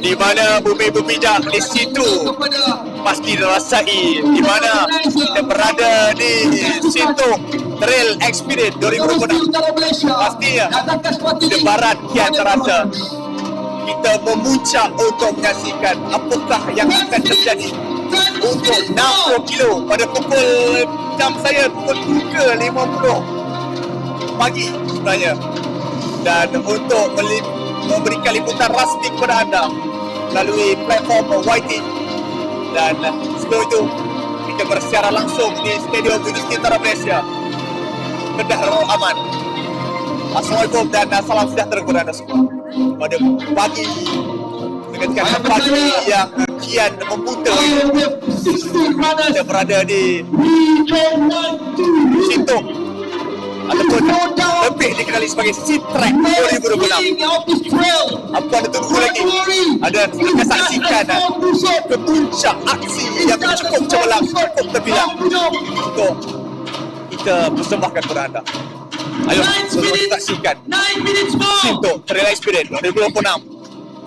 di mana bumi berpijak di situ pasti dirasai, di mana kita berada di situ Trail Experience 2026. Pastinya debaran kian terasa. Kita memuncak untuk menyaksikan apakah yang akan terjadi untuk 60 kilo pada pukul jam saya pukul 3.50 pagi sebenarnya, dan untuk memberikan liputan rasmi kepada anda melalui platform YT. Dan sebelum itu kita bersiaran langsung di Stadium Universiti Utara Malaysia, Kedah Darul Aman. Assalamualaikum dan salam sejahtera kepada anda semua pada pagi dengan pagi yang kian membuta. Kita berada di situ ataupun lebih dikenali sebagai Sea-Track 2026. Apa anda tunggu lagi? Anda akan saksikan kepuncak aksi yang cukup cemerlang, cukup terbilang untuk kita persembahkan kepada anda. Ayo, semua kita saksikan Sinto Trail Experience 2026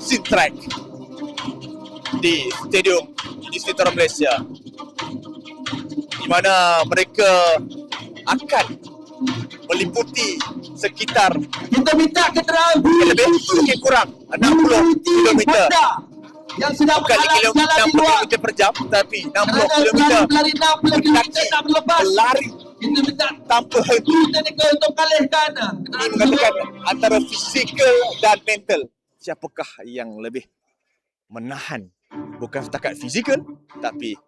Sea-Track di Stadium Universiti Utara Malaysia, di mana mereka akan meliputi sekitar, kita minta keterangan lebih kurang 60 km yang sedang bukan kilometer per jam, tapi 60 km berlari kita minta tanpa henti. teknikal untuk kalahkan. Ini mengatakan antara fizikal dan mental, siapakah yang lebih menahan, bukan setakat fizikal tapi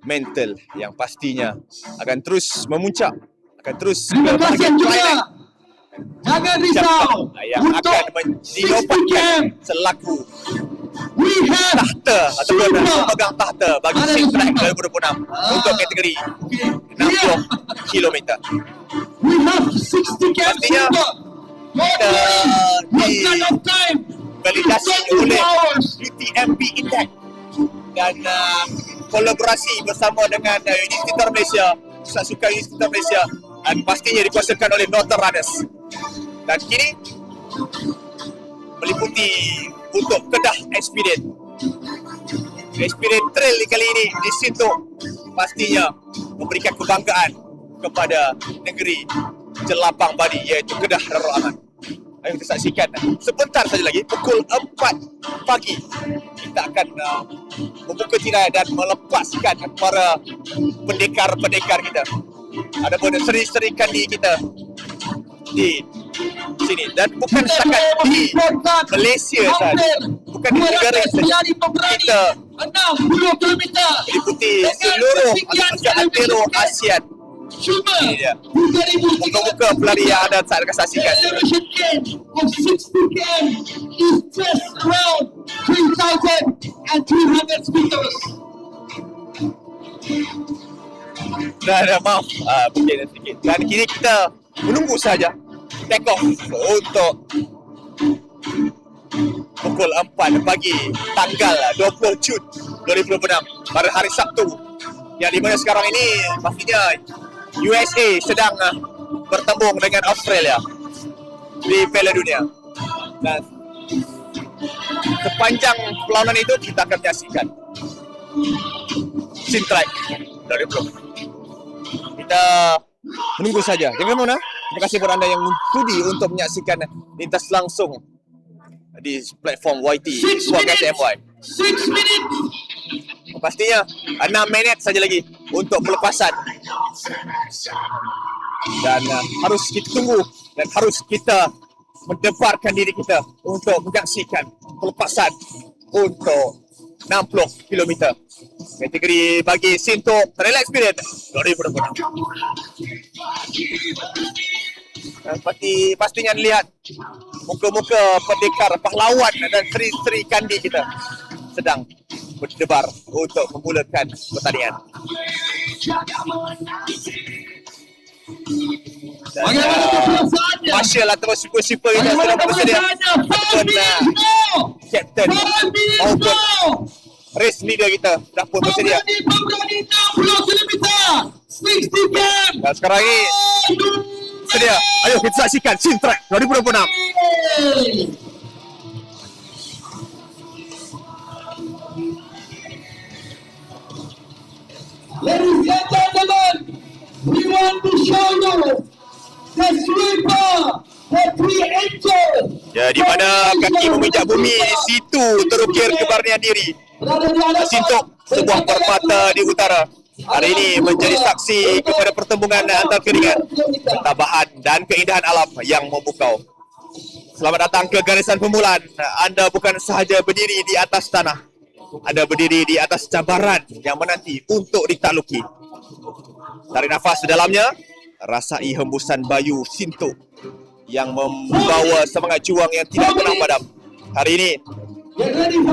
mental yang pastinya akan terus memuncak, akan terus ke bahagian final. Jangan risau Yang akan dinobatkan selaku tahta ataupun pemegang tahta bagi Sea-Track 2026 untuk kategori 60 km. Pastinya kita divalidasi oleh UTMB Index dan kolaborasi bersama dengan Universiti Utara Malaysia, Pusat Sukan Universiti Utara Malaysia, dan pastinya dikuasakan oleh Northern Runners. Dan kini meliputi untuk Kedah Experience Trail kali ini di situ pastinya memberikan kebanggaan kepada negeri jelapang badi, iaitu Kedah Darul Aman. Ayo kita saksikan sebentar saja lagi, pukul 4 pagi kita akan membuka tirai dan melepaskan para pendekar-pendekar kita. Ada pun seri-seri kandi kita di sini, dan bukan setakat di Malaysia saja, bukan di negara saja, kita meliputi seluruh antero ASEAN. Ini dia muka-muka pelari yang anda akan saksikan. Dah maaf, mungkin sedikit. Dan kini kita menunggu saja take off untuk pukul 4 pagi tanggal 20 Jun 2026 pada hari Sabtu, yang dimana sekarang ini pastinya USA sedang bertembung dengan Australia di Piala Dunia, dan sepanjang perlawanan itu kita akan menyaksikan Sea-Track 2026. Kita menunggu saja. Jangan mana. Terima kasih kepada anda yang sudi untuk menyaksikan lintas langsung di platform YT Suara MY. 6 minit. Pastinya 6 minit saja lagi untuk pelepasan. Dan harus kita tunggu dan harus kita mendebarkan diri kita untuk menyaksikan pelepasan untuk 60 km kategori bagi Sinto Trail Experience 2026. Pastinya lihat muka-muka pendekar pahlawan dan seri-seri kandi kita sedang berdebar untuk memulakan pertandingan. Marshal atau super-super kita sudah bersedia, ataupun Captain maupun race leader kita dah pun bersedia. Dan sekarang ini sedia. Ayo kita saksikan Sea-Track 2026. Ladies and gentlemen, we want to show you the sweeper, the 3 angels. Ya, di mana kaki memijak bumi, di situ terukir keberanian diri. Sintok, sebuah permata di utara. Hari ini menjadi saksi kepada pertembungan antara keringat, ketabahan dan keindahan alam yang memukau. Selamat datang ke garisan permulaan. Anda bukan sahaja berdiri di atas tanah, Anda berdiri di atas cabaran yang menanti untuk ditakluki. Tarik nafas sedalamnya, rasai hembusan bayu Sintok yang membawa semangat juang yang tidak pernah padam. Hari ini,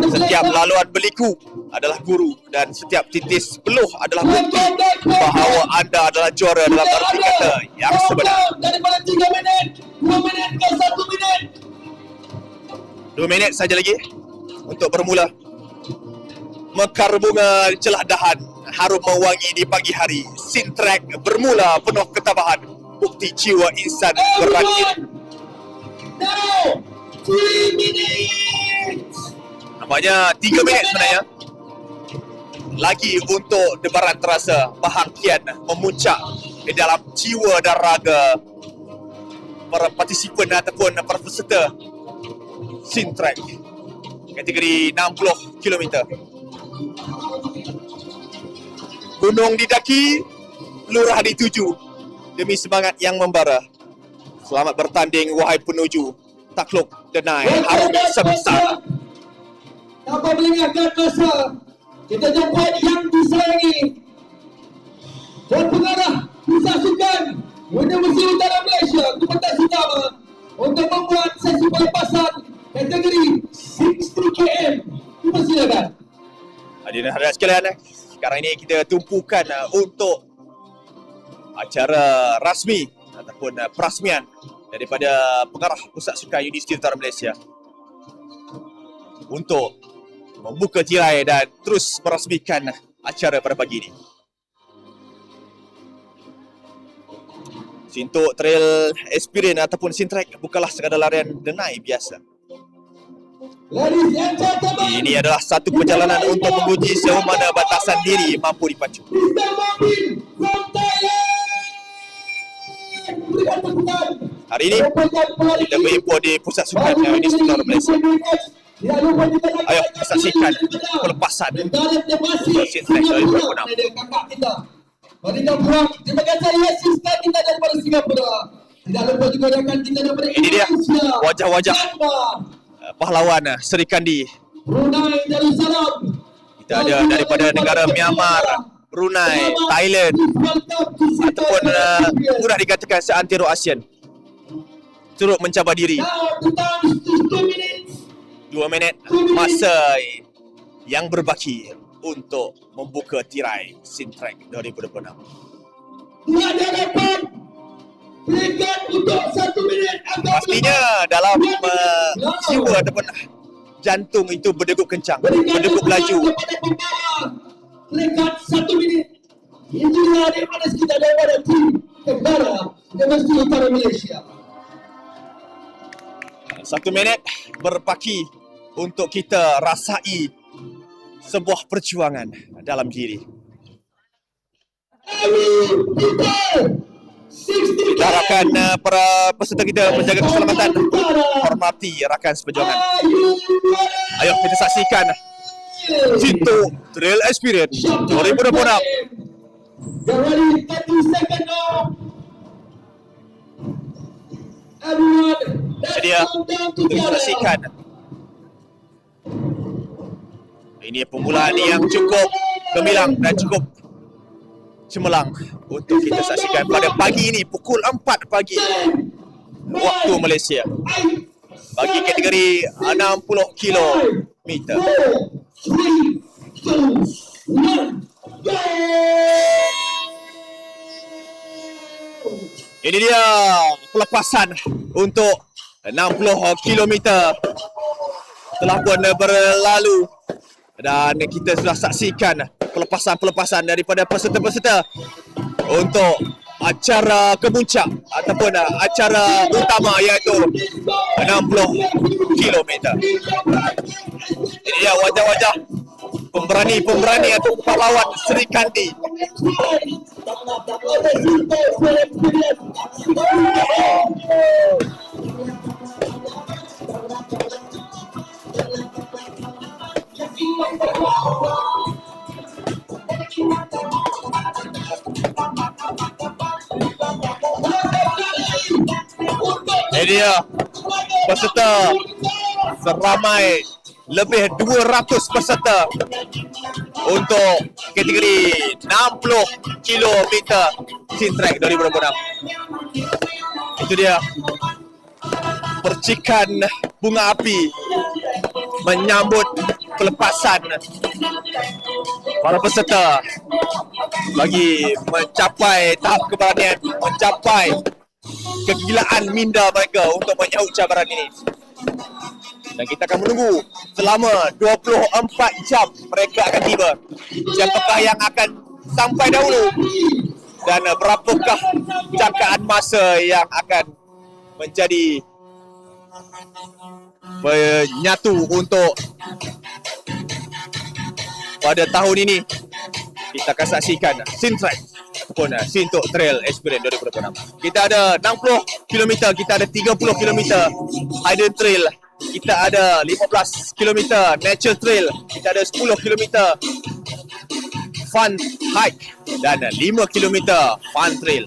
setiap laluan berliku adalah guru dan setiap titis peluh adalah bukti bahawa anda adalah juara dalam arti kata yang sebenar. Daripada 3 minit, 2 minit ke 1 minit. 2 minit saja lagi untuk bermula. Mekar bunga celah dahan, harum mewangi di pagi hari. Sintrek bermula penuh ketabahan, bukti jiwa insan berakit. Now, 3 minutes. Nampaknya 3 minit sebenarnya. Lagi untuk debaran terasa, bahagian memuncak di dalam jiwa dan raga para partisipan ataupun para peserta Sintrek kategori 60 km. Gunung didaki, lurah dituju demi semangat yang membara. Selamat bertanding wahai penuju takluk denai harum sebesar. Tanpa melengahkan masa, kita jumpa yang disayangi dan pengarah pusat sukan Universiti Utara Malaysia Kementerian Utama untuk membuat sesi pelepasan kategori 60 km. Dipersilakan. Hadirin hadirat sekalian, sekarang ini kita tumpukan untuk acara rasmi ataupun perasmian daripada pengarah pusat sukan Universiti Utara Malaysia untuk membuka tirai dan terus merasmikan acara pada pagi ini. Sintok Trail Experience ataupun Sintrek bukanlah sekadar larian denai biasa. Ladies and gentlemen, Ini adalah satu perjalanan untuk menguji sejauh mana batasan diri mampu dipacu. Mr. Mobin from Thailand. Berikan tepukan. Hari ini kita berhimpun di pusat sukan Universiti Utara Malaysia. Ayo kita saksikan pelepasan Sintrek 2026. Marina Buang, terima kasih asisten kita daripada Singapura. Tidak lupa juga rakan kita daripada Ini dia Indonesia. wajah-wajah pahlawan Seri Kandi. Brunei Darussalam. Kita ada daripada negara Myanmar, Brunei, Thailand ataupun mudah dikatakan seantero ASEAN. Turut mencabar diri. Now the time is 2 minutes. 2 minit masa yang berbaki untuk membuka tirai Sintrek 2026. Dua hadapan. Peringkat untuk 1 minit. Pastinya dalam jiwa ataupun jantung itu berdegup kencang, berdegup laju. Peringkat 1 minit. Inilah daripada kita daripada tim negara Universiti Utara Malaysia. 1 minit berpaki untuk kita rasai sebuah perjuangan dalam diri. Kita harapkan para peserta kita menjaga keselamatan, hormati rakan seperjuangan. Ayo kita saksikan Sintok Trail Experience 2026. Get ready, 30 seconds now. Everyone, let's Sedia count down untuk kita together. saksikan. Ini permulaan yang cukup gemilang dan cukup cemerlang untuk kita saksikan pada pagi ini pukul 4 pagi waktu Malaysia bagi kategori 60 kilometer. 4, 3, 2, 1, go! Ini dia pelepasan untuk 60 kilometer telah pun berlalu dan kita sudah saksikan pelepasan-pelepasan daripada peserta-peserta untuk acara kemuncak ataupun acara utama iaitu 60 kilometer. Ini dia wajah-wajah pemberani-pemberani atau pahlawan Seri Kandi Ini dia peserta seramai lebih 200 peserta untuk kategori 60 km Sintrack 2026. Itu dia percikan bunga api menyambut pelepasan para peserta bagi mencapai tahap keberanian, mencapai kegilaan minda mereka untuk menyahut cabaran ini. Dan kita akan menunggu selama 24 jam mereka akan tiba. Siapakah yang akan sampai dahulu dan berapakah jangkaan masa yang akan menjadi penyatu untuk pada tahun ini. Kita akan saksikan Sintrack ataupun Sintok Trail Experience 2026. Kita ada 60 km, kita ada 30 km Hidden Trail, kita ada 15 km Nature Trail, kita ada 10 km Fun Hike dan 5 km Fun Trail.